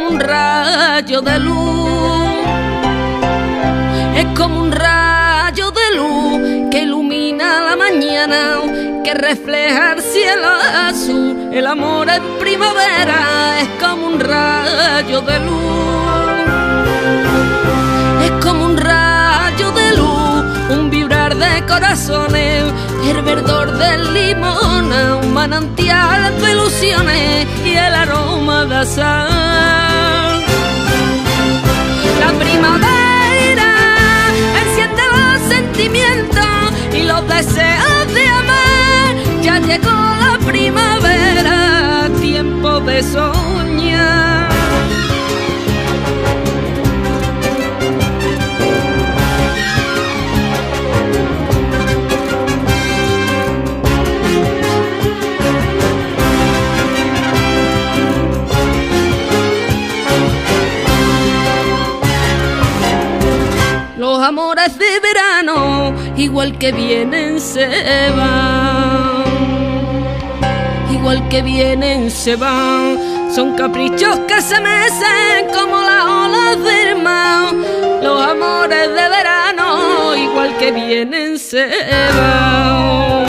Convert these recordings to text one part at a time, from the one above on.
como un rayo de luz, es como un rayo de luz que ilumina la mañana, que refleja el cielo azul. El amor en primavera es como un rayo de luz, es como un rayo de luz, un vibrar de corazones, el verdor del limón, un manantial de ilusiones y el aroma de sal. La primavera enciende los sentimientos y los deseos de amar. Ya llegó la primavera, tiempo de soñar. Los amores de verano, igual que vienen, se van. Igual que vienen, se van. Son caprichos que se mecen como las olas del mar. Los amores de verano, igual que vienen, se van.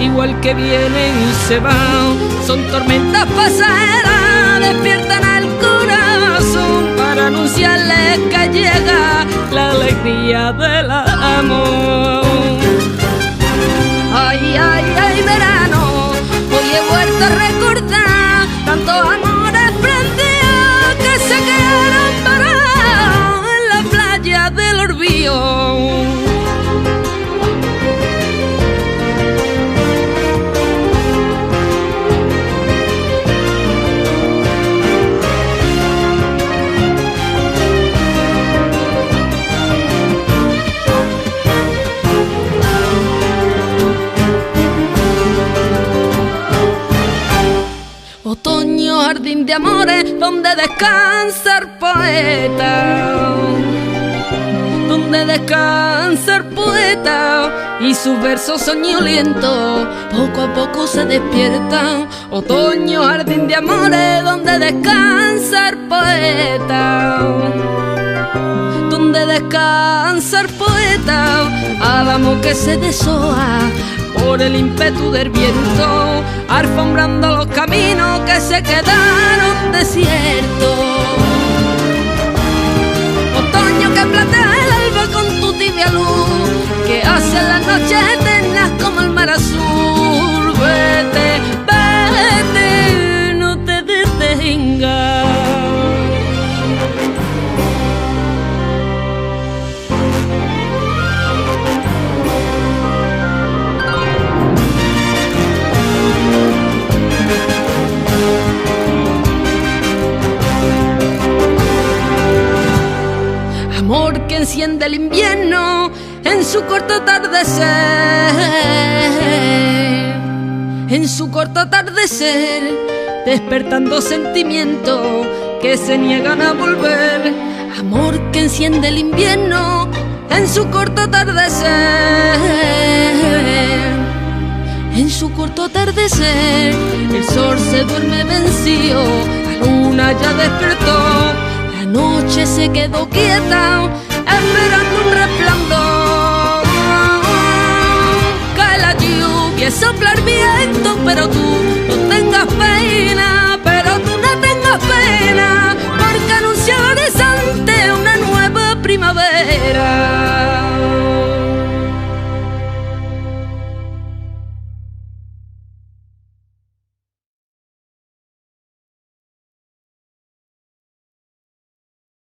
Igual que vienen, se van. Son tormentas pasajeras, despiertan el corazón para anunciarles que llega la alegría del amor. Ay, ay, ay, verano, hoy he vuelto a recordar tantos amores prendidos que se quedaron parados en la playa del Olvido. Otoño, jardín de amores, donde descansa el poeta, donde descansa el poeta y sus versos soñolientos poco a poco se despiertan. Otoño, jardín de amores, donde descansa el poeta, donde descansa el poeta, álamo que se deshoja por el ímpetu del viento, alfombrando los caminos que se quedaron desiertos. Otoño que platea el alba con tu tibia luz, que hace las noches eternas como el mar azul. Vete, vete, no te detengas. Amor que enciende el invierno en su corto atardecer, en su corto atardecer, despertando sentimientos que se niegan a volver. Amor que enciende el invierno en su corto atardecer, en su corto atardecer, el sol se duerme vencido, la luna ya despertó. La noche se quedó quieta, esperando un resplandor.